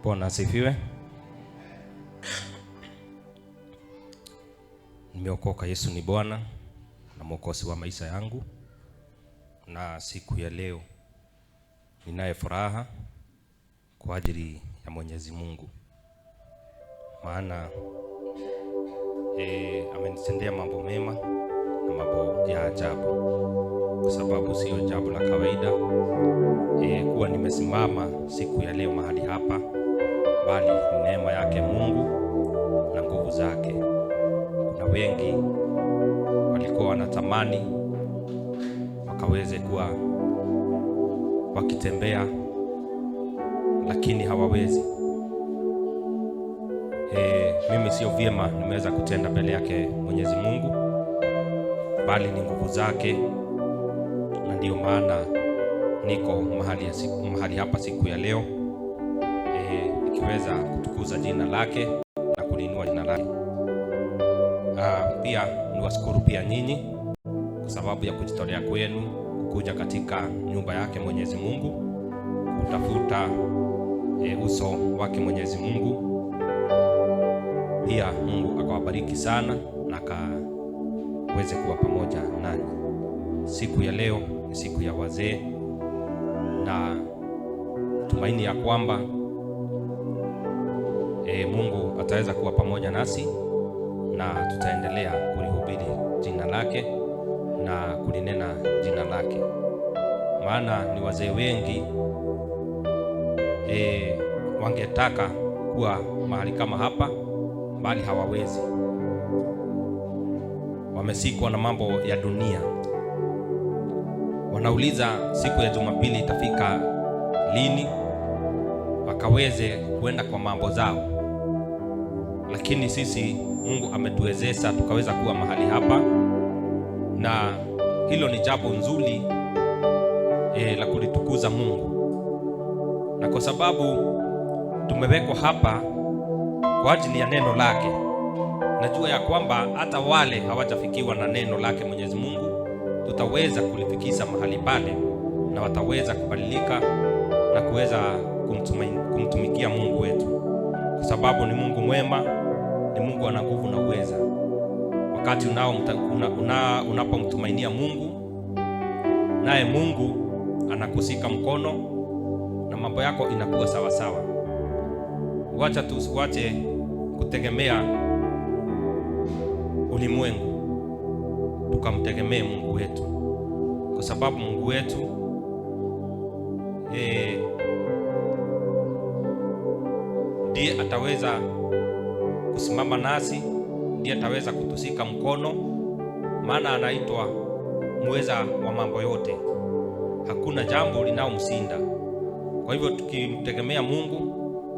Bwana asifiwe. Nimeokoka. Yesu ni Bwana na Mwokozi wa maisha yangu, na siku ya leo ninaye furaha kwa ajili ya Mwenyezi Mungu, maana amenitendea mambo mema na mambo ya ajabu, kwa sababu sio jambo la kawaida kuwa nimesimama siku ya leo mahali hapa, bali ni neema yake Mungu na nguvu zake. Na wengi walikuwa wanatamani wakaweze kuwa wakitembea, lakini hawawezi. Mimi sio vyema nimeweza kutenda mbele yake Mwenyezi Mungu, bali ni nguvu zake, na ndio maana niko mahali hapa siku ya leo, nikiweza kutukuza jina lake na kulinua jina lake. Pia niwashukuru pia nyinyi kwa sababu ya kujitolea kwenu kuja katika nyumba yake Mwenyezi Mungu, kutafuta uso wake Mwenyezi Mungu. Pia Mungu akawabariki sana na akaweze kuwa pamoja nanyi. Siku ya leo ni siku ya wazee, na tumaini ya kwamba Mungu ataweza kuwa pamoja nasi, na tutaendelea kulihubiri jina lake na kulinena jina lake. Maana ni wazee wengi wangetaka kuwa mahali kama hapa, bali hawawezi. Wamesikwa na mambo ya dunia. Wanauliza siku ya Jumapili itafika lini wakaweze kwenda kwa mambo zao. Lakini sisi Mungu ametuwezesha tukaweza kuwa mahali hapa, na hilo ni jambo nzuri la kulitukuza Mungu. Na kwa sababu tumewekwa hapa kwa ajili ya neno lake, najua ya kwamba hata wale hawajafikiwa na neno lake Mwenyezi Mungu tutaweza kulifikisha mahali pale, na wataweza kubadilika na kuweza kumtumikia Mungu wetu, kwa sababu ni Mungu mwema, ni Mungu ana nguvu na uweza. Wakati unapomtumainia Mungu, naye Mungu anakusika mkono na mambo yako inakuwa sawa sawa. Wacha tusiwache kutegemea ulimwengu, tukamtegemee Mungu wetu, kwa sababu Mungu wetu ndiye ataweza kusimama nasi, ndiye ataweza kutusika mkono, maana anaitwa muweza wa mambo yote. Hakuna jambo linaomshinda. Kwa hivyo tukimtegemea Mungu,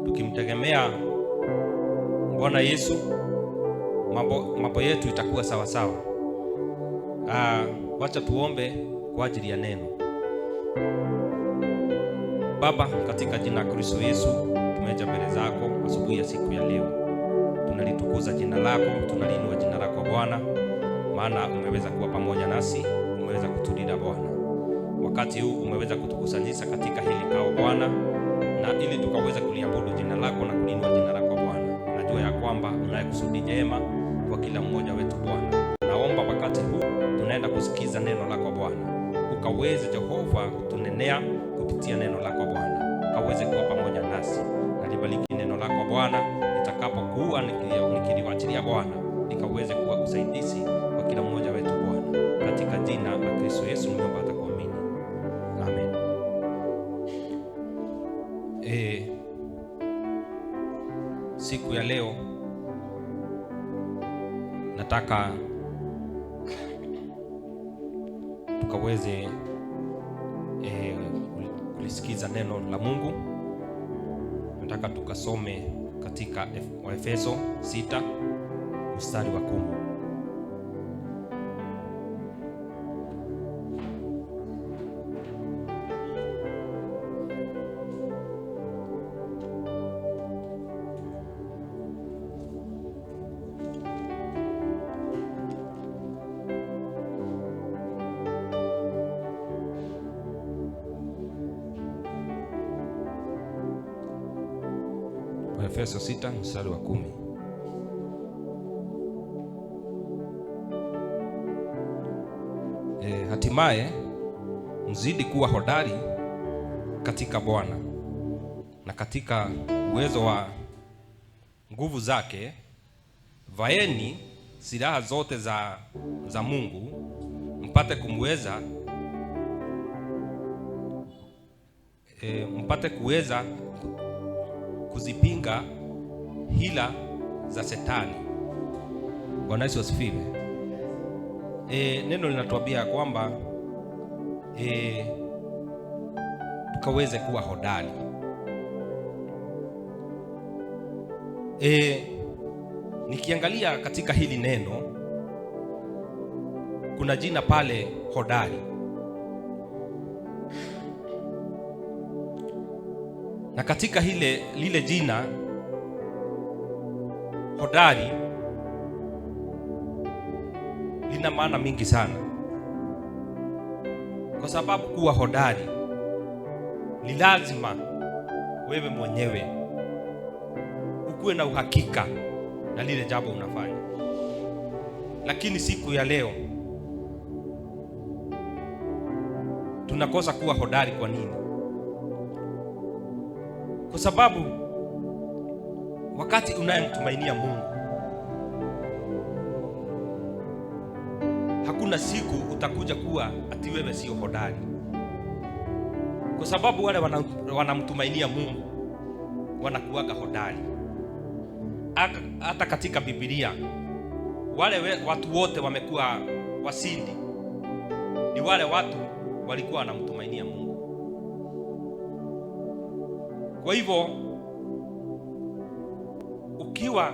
tukimtegemea Bwana Yesu, mambo yetu itakuwa sawa sawa. Wacha tuombe kwa ajili ya neno. Baba, katika jina la Kristo Yesu, tumeja mbele zako asubuhi ya siku ya leo. Tunalitukuza jina lako, tunalinua jina lako Bwana, maana umeweza kuwa pamoja nasi, umeweza kutulinda Bwana. Wakati huu umeweza kutukusanyisha katika hili kao Bwana, na ili tukaweza kuliabudu jina lako na kulinua jina lako Bwana. Najua ya kwamba unaye kusudi jema kwa kila mmoja wetu Bwana. Naomba wakati huu tunaenda kusikiza neno lako Bwana, ukaweze Jehova kutunenea kupitia neno lako Bwana, ukaweze kuwa pamoja nasi. Nalibariki neno lako Bwana, nitakapokuwa nikiliwachilia Bwana, nikaweze kuwa usaidizi kwa kila mmoja wetu Bwana, katika jina la Kristo Yesu nimeomba na kuamini. Amen. Siku ya leo nataka tukaweze kulisikiza neno la Mungu. Nataka tukasome katika Efeso 6 mstari wa 10. Waefeso 6 mstari wa 10. Hatimaye mzidi kuwa hodari katika Bwana na katika uwezo wa nguvu zake. Vaeni silaha zote za Mungu mpate kuweza kuzipinga hila za Shetani. Bwana Yesu asifiwe. Neno linatuambia kwamba tukaweze kuwa hodari. Nikiangalia katika hili neno kuna jina pale hodari, na katika lile jina hodari lina maana mingi sana, kwa sababu kuwa hodari ni lazima wewe mwenyewe ukuwe na uhakika na lile jambo unafanya. Lakini siku ya leo tunakosa kuwa hodari. Kwa nini? Kwa sababu wakati unayemtumainia Mungu, hakuna siku utakuja kuwa ati wewe sio hodari, kwa sababu wale wanamtumainia Mungu wanakuwaga hodari. Hata katika Biblia wale watu wote wamekuwa wasindi, ni wale watu walikuwa wanamtumainia Mungu. Kwa hivyo ukiwa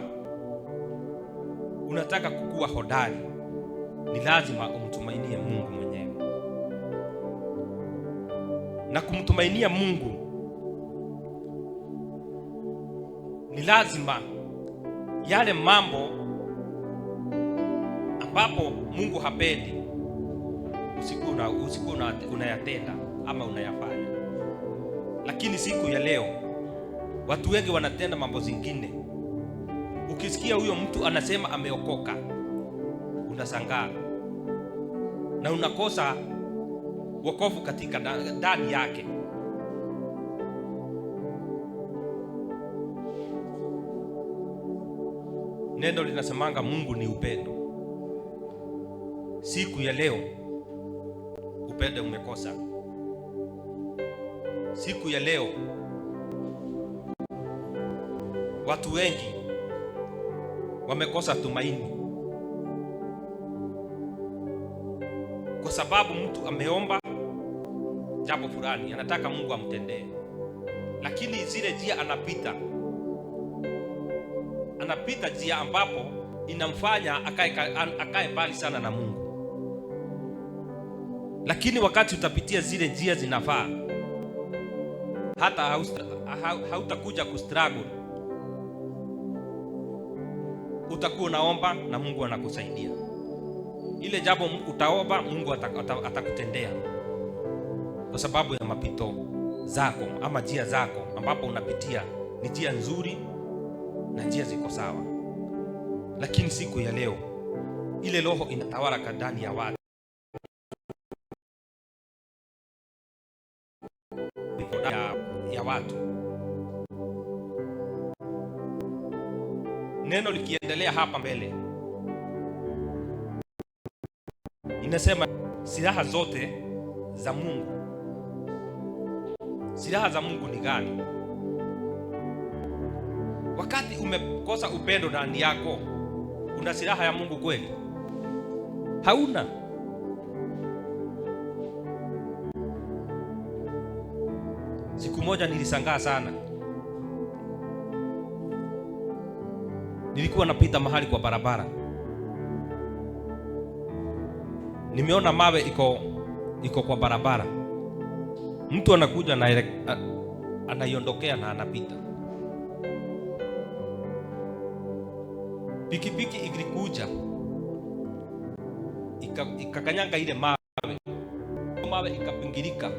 unataka kukuwa hodari, ni lazima umtumainie Mungu mwenyewe. Na kumtumainia Mungu ni lazima yale mambo ambapo Mungu hapendi usiku unayatenda ama unayafanya. Lakini siku ya leo watu wengi wanatenda mambo zingine. Ukisikia huyo mtu anasema ameokoka, unashangaa na unakosa wokovu katika ndani yake. Neno linasemanga Mungu ni upendo. Siku ya leo upendo umekosa. Siku ya leo watu wengi wamekosa tumaini, kwa sababu mtu ameomba jambo fulani, anataka Mungu amtendee, lakini zile njia anapita njia ambapo inamfanya akae mbali sana na Mungu. Lakini wakati utapitia zile njia zinafaa, hata hautakuja kustruggle. Utakuwa unaomba na Mungu anakusaidia. Ile jambo utaomba Mungu atakutendea, kwa sababu ya mapito zako ama njia zako ambapo unapitia ni njia nzuri na njia ziko sawa. Lakini siku ya leo ile roho inatawala ndani ya watu ya watu. Neno likiendelea hapa mbele inasema silaha zote za Mungu. Silaha za Mungu ni gani? Wakati umekosa upendo ndani yako, una silaha ya Mungu kweli? Hauna. Siku moja nilishangaa sana. Nilikuwa napita mahali kwa barabara, nimeona mawe iko kwa barabara. Mtu anakuja na anaiondokea na anapita. Pikipiki ilikuja ikakanyanga ile mawe ikapingirika.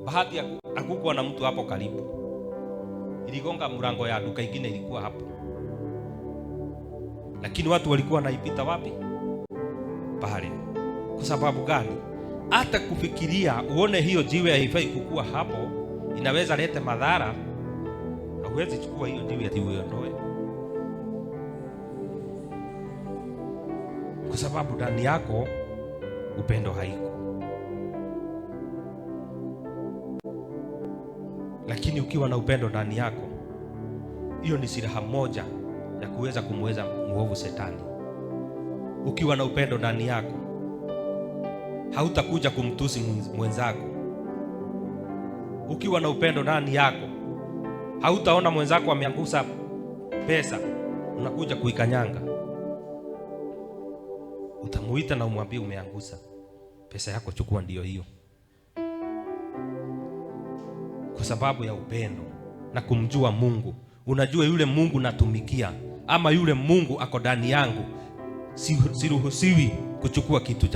Bahati hakukuwa na mtu hapo karibu. iligonga mlango ya duka ingine ilikuwa hapo, lakini watu walikuwa wanaipita wapi? Pale. Kwa sababu gani? Hata kufikiria uone hiyo jiwe haifai kukua hapo, inaweza leta madhara, hauwezi chukua hiyo jiwe ati uiondoe, kwa sababu ndani yako upendo haiko. Lakini ukiwa na upendo ndani yako, hiyo ni silaha moja ya kuweza kumweza muovu Shetani. Ukiwa na upendo ndani yako, hautakuja kumtusi mwenzako. Ukiwa na upendo ndani yako, hautaona mwenzako ameangusa pesa unakuja kuikanyanga. Utamuita na umwambie umeangusa pesa yako, chukua ndio hiyo. Kwa sababu ya upendo na kumjua Mungu. Unajua yule Mungu natumikia, ama yule Mungu ako ndani yangu, siruhusiwi kuchukua kitu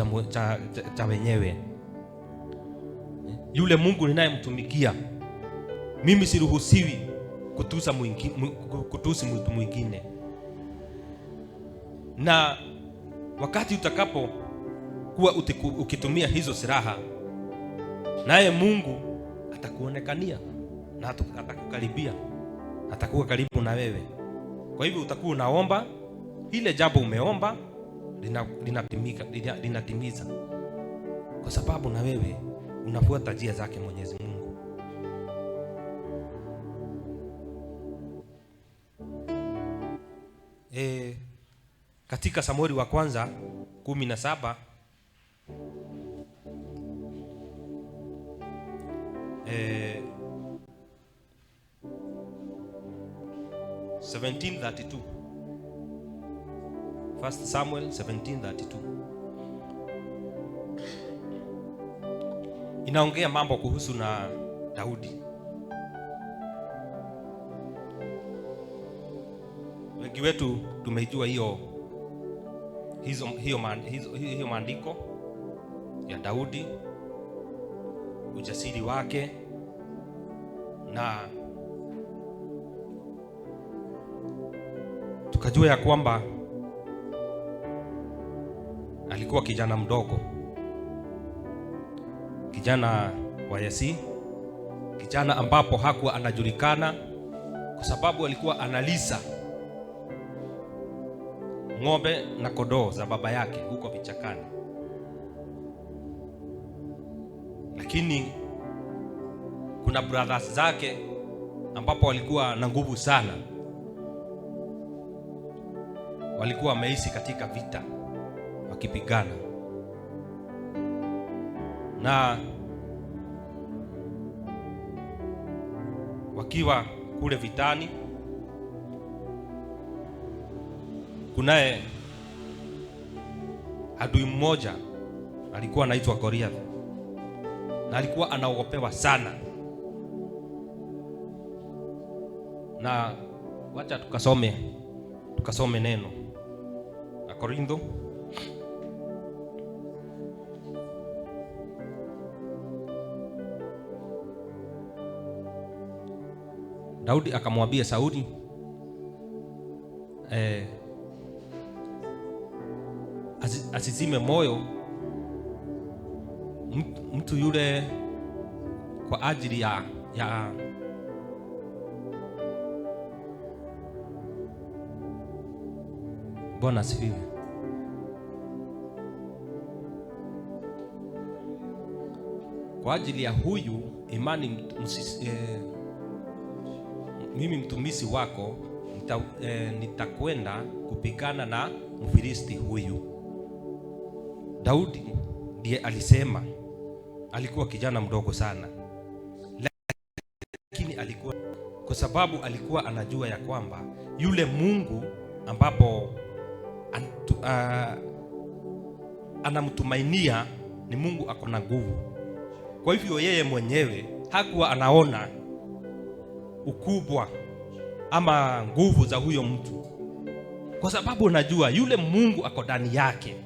cha wenyewe. Yule Mungu ninayemtumikia mimi, siruhusiwi kutusi mtu mwingine. Na wakati utakapo kuwa ukitumia hizo silaha, naye Mungu atakuonekania na atakukaribia, atakuwa karibu na wewe. Kwa hivyo utakuwa unaomba ile jambo umeomba linatimiza, kwa sababu na wewe unafuata njia zake Mwenyezi Mungu. Katika Samueli wa kwanza 17 17:32. First Samuel 17:32 inaongea mambo kuhusu na Daudi. Wengi wetu tumeijua hiyo maandiko ya Daudi, ujasiri wake, na tukajua ya kwamba alikuwa kijana mdogo, kijana wa Yese, kijana ambapo hakuwa anajulikana kwa sababu alikuwa analisa ng'ombe na kondoo za baba yake huko vichakani. Lakini kuna brothers zake ambapo walikuwa na nguvu sana, walikuwa wameishi katika vita wakipigana, na wakiwa kule vitani, kunaye adui mmoja alikuwa anaitwa Goliath, na alikuwa anaogopewa sana. Na wacha tukasome neno la Korintho Daudi akamwambia Sauli, asizime moyo mtu yule kwa ajili ya Bwana asifiwe. Kwa ajili ya huyu imani mimi mtumishi wako nitakwenda kupigana na Mfilisti huyu. Daudi ndiye alisema, alikuwa kijana mdogo sana, lakini alikuwa, kwa sababu alikuwa anajua ya kwamba yule Mungu ambapo anamtumainia ni Mungu ako na nguvu. Kwa hivyo yeye mwenyewe hakuwa anaona ukubwa ama nguvu za huyo mtu, kwa sababu unajua yule Mungu ako ndani yake.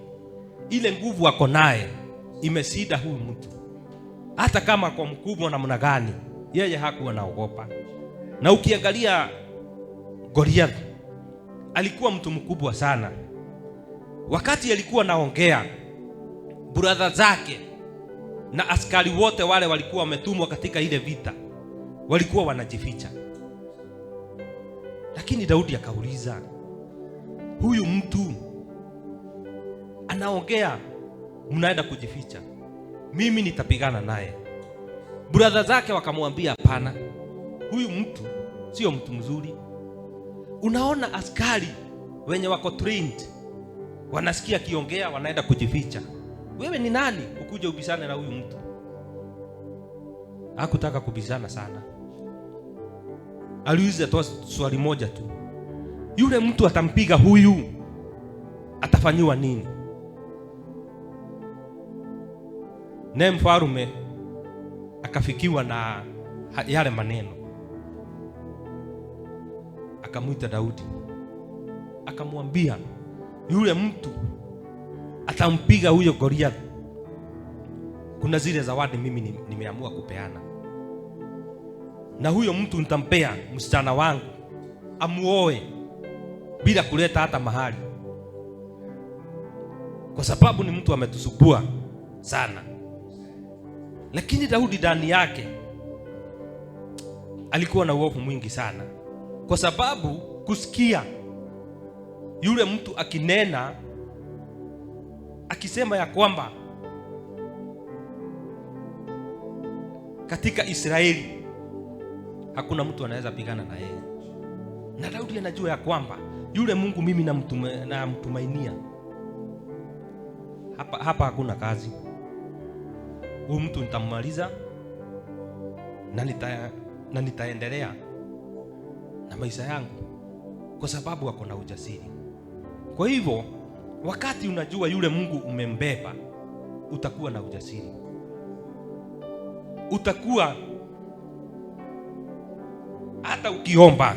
Ile nguvu ako naye imesida huyu mtu, hata kama kwa mkubwa namna gani, yeye hakuwa naogopa. Na ukiangalia Goliath alikuwa mtu mkubwa sana. Wakati alikuwa naongea, brother zake na askari wote wale walikuwa wametumwa katika ile vita walikuwa wanajificha. Lakini Daudi akauliza, huyu mtu anaongea, mnaenda kujificha, mimi nitapigana naye. Brother zake wakamwambia, hapana, huyu mtu sio mtu mzuri. Unaona askari wenye wako trained wanasikia kiongea, wanaenda kujificha. Wewe ni nani ukuje ubisane na huyu mtu? Hakutaka kubisana sana. Aliuliza tu swali moja tu, yule mtu atampiga huyu atafanywa nini? Na mfalme akafikiwa na yale maneno, akamuita Daudi, akamwambia yule mtu atampiga huyo Goliath, kuna zile zawadi mimi nimeamua kupeana, na huyo mtu nitampea msichana wangu amuoe bila kuleta hata mahali, kwa sababu ni mtu ametusubua sana. Lakini Daudi ndani yake alikuwa na uovu mwingi sana, kwa sababu kusikia yule mtu akinena akisema ya kwamba katika Israeli hakuna mtu anaweza pigana na yeye. Na Daudi anajua ya kwamba yule Mungu mimi namtumainia, hapa hakuna kazi. Huyu mtu nitamaliza na nitaendelea na maisha yangu, kwa sababu ako na ujasiri. Kwa hivyo wakati unajua yule Mungu umembeba, utakuwa na ujasiri. Utakuwa hata ukiomba,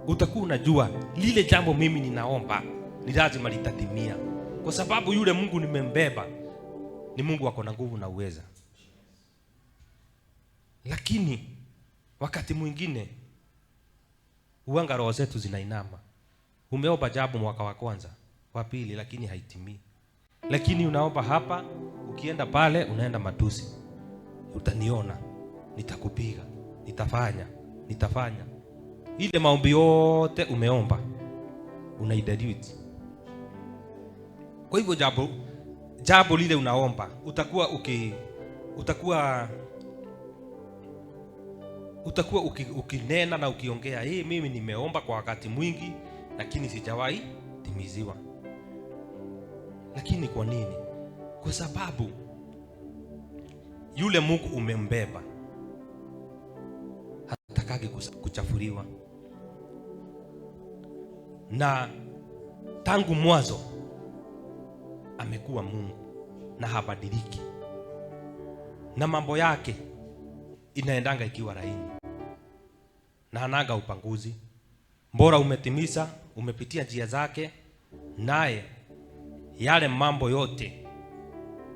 utakuwa unajua lile jambo mimi ninaomba ni lazima litatimia, kwa sababu yule Mungu nimembeba ni Mungu ako na nguvu na uweza. Lakini wakati mwingine uanga roho zetu zinainama. Umeomba jambo mwaka wa kwanza, wa pili, lakini haitimii. Lakini unaomba hapa, ukienda pale unaenda matusi. Utaniona, nitakupiga, nitafanya. Ile maombi yote umeomba unaidelete. Kwa hivyo jambo lile unaomba utakuwa ukinena na ukiongea, mimi nimeomba kwa wakati mwingi lakini sijawahi timiziwa. Lakini kwa nini? Kwa sababu yule Mungu umembeba hatakagi kuchafuliwa, na tangu mwanzo amekuwa Mungu na habadiliki, na mambo yake inaendanga ikiwa laini na hanaga upanguzi. Bora umetimiza, umepitia njia zake, naye yale mambo yote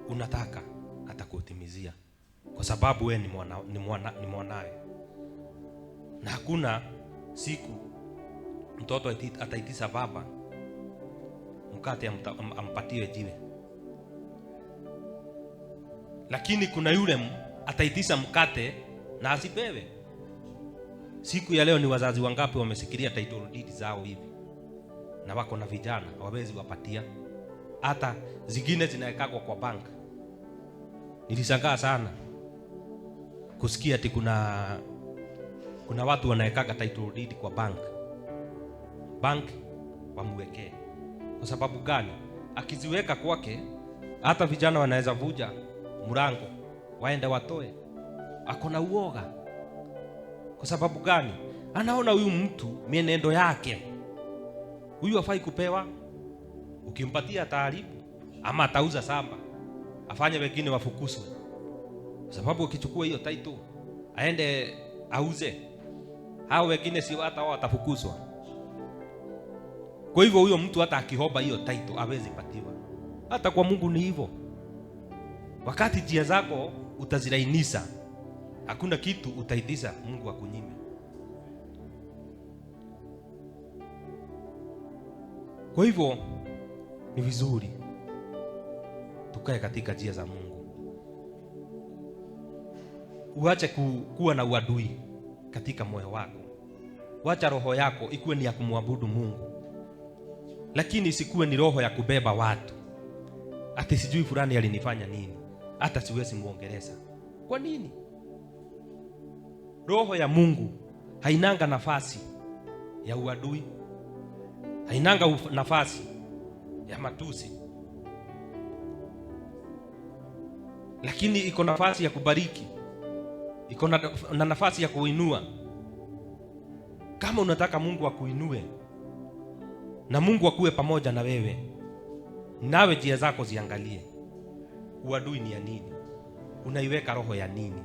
unataka atakutimizia, kwa sababu wewe ni mwanawe. Na hakuna siku mtoto ataitisa baba mkate ampatie jiwe. Lakini kuna yule ataitisa mkate na asipewe. Siku ya leo ni wazazi wangapi wamesikilia title deed zao hivi na wako na vijana hawawezi wapatia, hata zingine zinawekwa kwa bank. Nilishangaa sana kusikia ati kuna watu wanaweka title deed kwa bank wamwekee. Kwa sababu gani? Akiziweka kwake, hata vijana wanaweza vuja mlango waende watoe. Ako na uoga. Kwa sababu gani? Anaona huyu mtu mienendo yake, huyu hafai kupewa. Ukimpatia ataharibu ama atauza samba, afanye wengine wafukuzwe. Kwa sababu ukichukua hiyo title aende auze, hao wengine si hata wao watafukuzwa. Kwa hivyo huyo mtu hata akihoba hiyo title hawezi patiwa. Hata kwa Mungu ni hivyo. Wakati njia zako utazilainisha, hakuna kitu utaidisa Mungu akunyime. Kwa hivyo ni vizuri tukae katika njia za Mungu. Uache kuwa na uadui katika moyo wako. Wacha roho yako ikuwe ni ya kumwabudu Mungu, lakini isikuwe ni roho ya kubeba watu. Ati sijui fulani alinifanya nini, hata siwezi muongeleza. Kwa nini? Roho ya Mungu hainanga nafasi ya uadui, hainanga nafasi ya matusi, lakini iko nafasi ya kubariki, iko na nafasi ya kuinua. Kama unataka Mungu akuinue na Mungu akuwe pamoja na wewe, nawe njia zako ziangalie. Uadui ni ya nini? Unaiweka roho ya nini?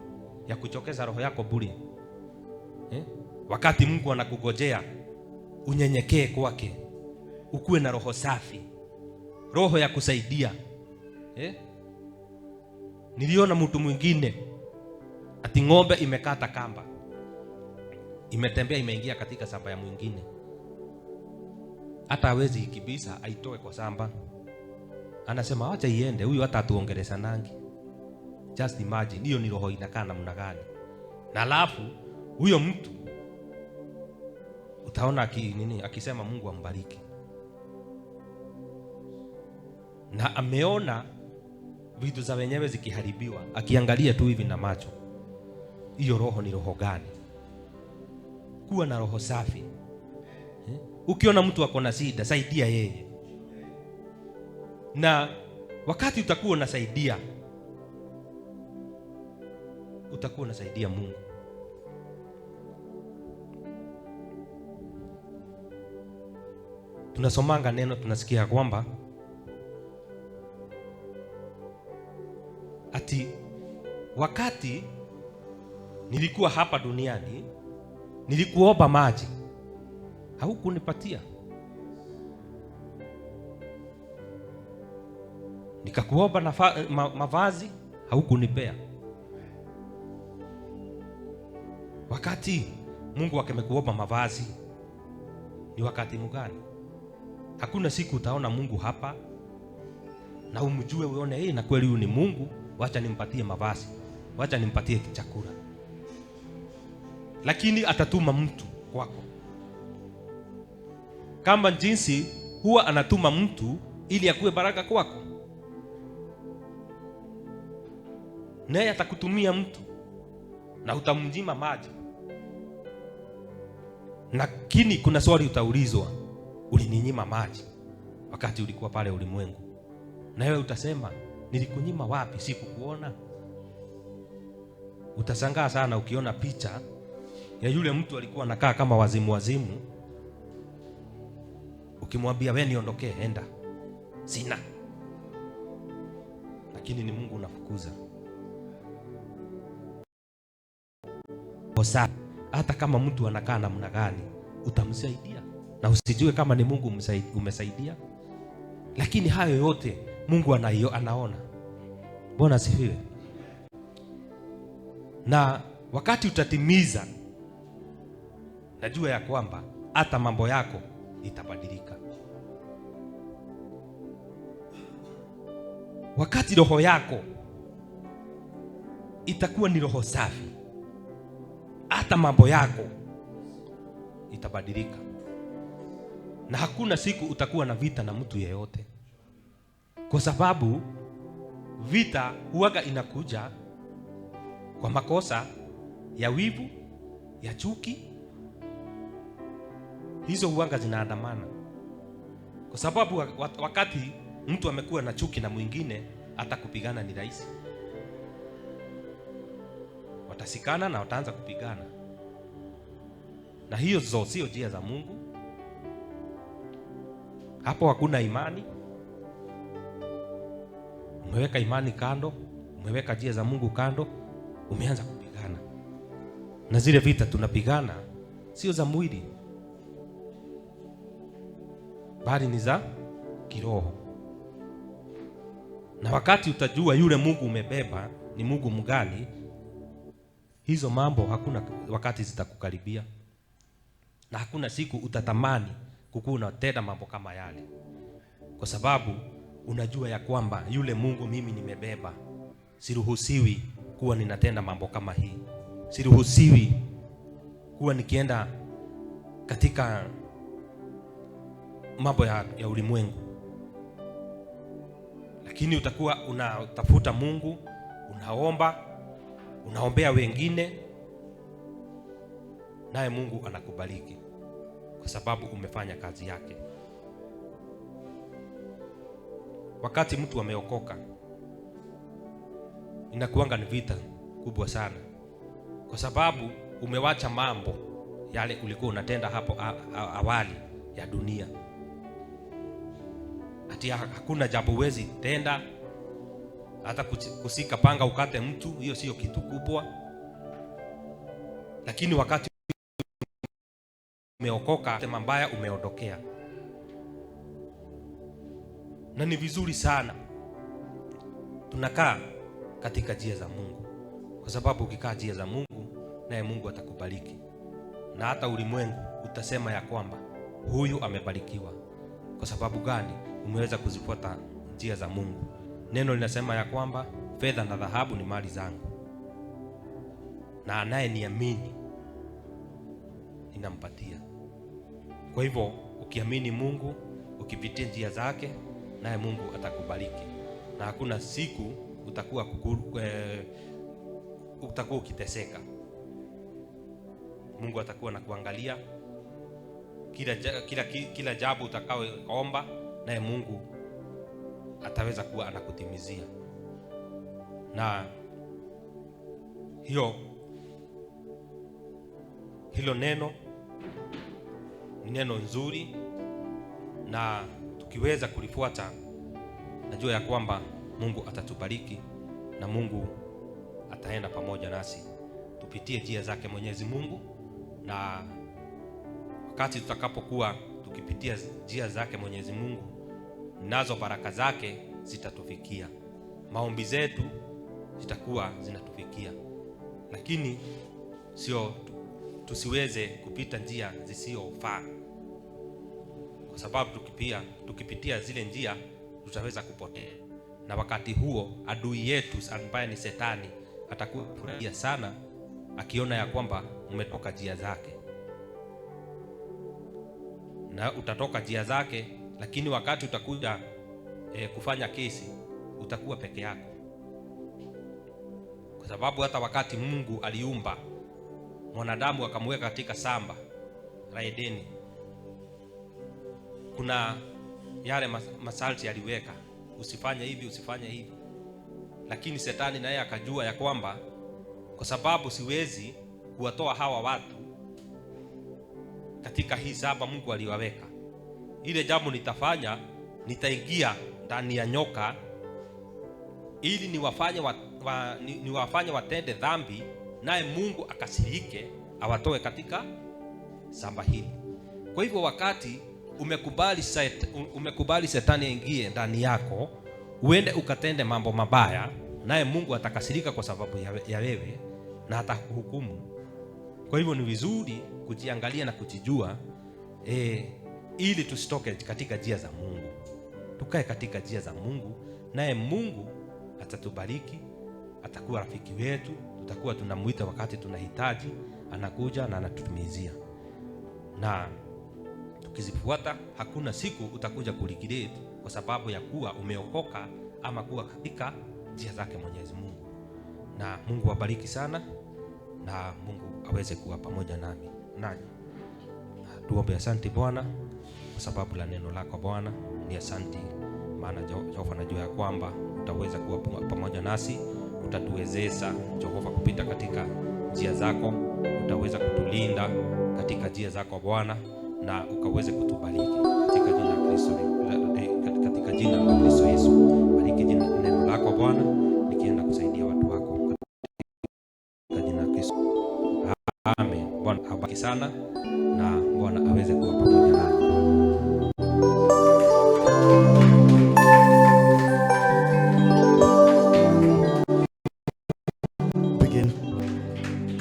Ya kuchokeza roho yako bure. Wakati Mungu anakugojea unyenyekee kwake, ukuwe na roho safi, roho ya kusaidia. Niliona mtu mwingine ati ng'ombe imekata kamba, imetembea imeingia katika shamba ya mwingine, hata hawezi ikibisa aitoe kwa shamba. Anasema acha iende, huyu hata atuongeleza nangi. Just imagine, hiyo ni roho inakaa namna gani? Na alafu huyo mtu utaona akisema Mungu ambariki, na ameona vitu za wenyewe zikiharibiwa, akiangalia tu hivi na macho. Hiyo roho ni roho gani? Kuwa na roho safi. Ukiona mtu ako na shida, saidia yeye. Na wakati utakuwa unasaidia, utakuwa unasaidia Mungu. Tunasomanga neno, tunasikia kwamba ati wakati nilikuwa hapa duniani nilikuomba maji, haukunipatia. Nikakuomba mavazi, haukunipea. Wakati Mungu amekuomba mavazi, ni wakati mgani? Hakuna siku utaona Mungu hapa na umjue, uone na kweli huyu ni Mungu, wacha nimpatie mavazi, wacha nimpatie chakula. Lakini atatuma mtu kwako, kama jinsi huwa anatuma mtu ili akuwe baraka kwako. Naye atakutumia mtu na utamnyima maji. Lakini kuna swali utaulizwa, ulininyima maji wakati ulikuwa pale ulimwengu? Na wewe utasema, nilikunyima wapi? Sikukuona. Utashangaa sana ukiona picha ya yule mtu alikuwa anakaa kama wazimu. Ukimwambia wewe niondokee, enda, sina. Lakini ni Mungu unafukuza. Hata kama mtu anakaa namna gani, utamsaidia na usijue kama ni Mungu umesaidia. Lakini hayo yote Mungu anaona. Bwana asifiwe. Na wakati utatimiza, najua ya kwamba hata mambo yako itabadilika. Wakati roho yako itakuwa ni roho safi, hata mambo yako itabadilika. Na hakuna siku utakuwa na vita na mtu yeyote, kwa sababu vita huaga inakuja kwa makosa ya wivu, ya chuki. Hizo huaga zinaandamana, kwa sababu wakati mtu amekuwa na chuki na mwingine, hata kupigana ni rahisi. Watasikana na wataanza kupigana. Na hiyo sio njia za Mungu. Hapo hakuna imani. Umeweka imani kando, umeweka njia za Mungu kando, umeanza kupigana. Na zile vita tunapigana sio za mwili, bali ni za kiroho. Na wakati utajua yule Mungu umebeba ni Mungu mgani, hizo mambo hakuna wakati zitakukaribia. Na hakuna siku utatamani kukuwa unatenda mambo kama yale, kwa sababu unajua ya kwamba yule Mungu mimi nimebeba, siruhusiwi kuwa ninatenda mambo kama hii, siruhusiwi kuwa nikienda katika mambo ya ulimwengu. Lakini utakuwa unatafuta Mungu, unaombea wengine, naye Mungu anakubariki kwa sababu umefanya kazi yake. Wakati mtu ameokoka, inakuanga ni vita kubwa sana, kwa sababu umewacha mambo yale ulikuwa unatenda hapo awali ya dunia. Ati hakuna jambo uwezi tenda, hata kusika panga ukate mtu, hiyo sio kitu kubwa. Lakini wakati umeokoka, tema mbaya umeondokea. Na ni vizuri sana tunakaa katika njia za Mungu, kwa sababu ukikaa njia za Mungu, naye Mungu atakubariki, na hata ulimwengu utasema ya kwamba huyu amebarikiwa. Kwa sababu gani? Umeweza kuzifuata njia za Mungu. Neno linasema ya kwamba fedha na dhahabu ni mali zangu, na anayeniamini ninampatia. Kwa hivyo ukiamini Mungu, ukipitia njia zake, naye Mungu atakubariki, na hakuna siku utakuwa ukiteseka. Mungu atakuwa na kuangalia kila jambo utakaoomba, naye Mungu ataweza kuwa anakutimizia. Na hilo neno ni neno nzuri, na tukiweza kulifuata, najua ya kwamba Mungu atatubariki na Mungu ataenda pamoja nasi. Tupitie njia zake Mwenyezi Mungu, na wakati tutakapokuwa tukipitia njia zake Mwenyezi Mungu, nazo baraka zake zitatufikia, maombi zetu zitakuwa zinatufikia. Lakini sio tusiweze kupita njia zisizofaa, kwa sababu tukipitia zile njia tutaweza kupotea, na wakati huo adui yetu ambaye ni Shetani atakuwa furahia sana akiona ya kwamba umetoka njia zake, na utatoka njia zake. Lakini wakati utakuja kufanya kesi, utakuwa peke yako, kwa sababu hata wakati Mungu aliumba mwanadamu akamweka katika shamba la Edeni, kuna yale masharti aliweka, usifanye hivi, usifanye hivi. Lakini Shetani naye akajua ya kwamba kwa sababu siwezi kuwatoa hawa watu katika hii shamba Mungu aliwaweka, ile jambo nitafanya, nitaingia ndani ya nyoka ili niwafanye watende dhambi, naye Mungu akasirike awatoe katika shamba hili. Kwa hivyo wakati umekubali Shetani aingie ndani yako, uende ukatende mambo mabaya, naye Mungu atakasirika kwa sababu ya wewe na atakuhukumu. Kwa hivyo ni vizuri kujiangalia na kujijua, ili tusitoke katika njia za Mungu, tukae katika njia za Mungu, naye Mungu atatubariki, atakuwa rafiki wetu, tutakuwa tunamuita wakati tunahitaji, anakuja na anatutumizia. Na tukizifuata, hakuna siku utakuja kuregret kwa sababu ya kuwa umeokoka ama kuwa katika njia zake Mwenyezi Mungu. Na Mungu awabariki sana, na Mungu aweze kuwa pamoja nami. Tuombe. Asante Bwana kwa sababu la neno lako Bwana, ni asante maana Jehova najua ya kwamba utaweza kuwa pamoja nasi, utatuwezesha Jehova kupita katika njia zako, utaweza kutulinda katika njia zako Bwana, na ukaweze kutubariki katika jina la Kristo, katika jina la Kristo Yesu. Bariki neno lako Bwana, nikienda kusaidia watu wako katika jina la Kristo. Amen. Bwana abariki sana, na Bwana aweze kuwa pamoja nasi.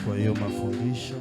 Kwa hiyo mafundisho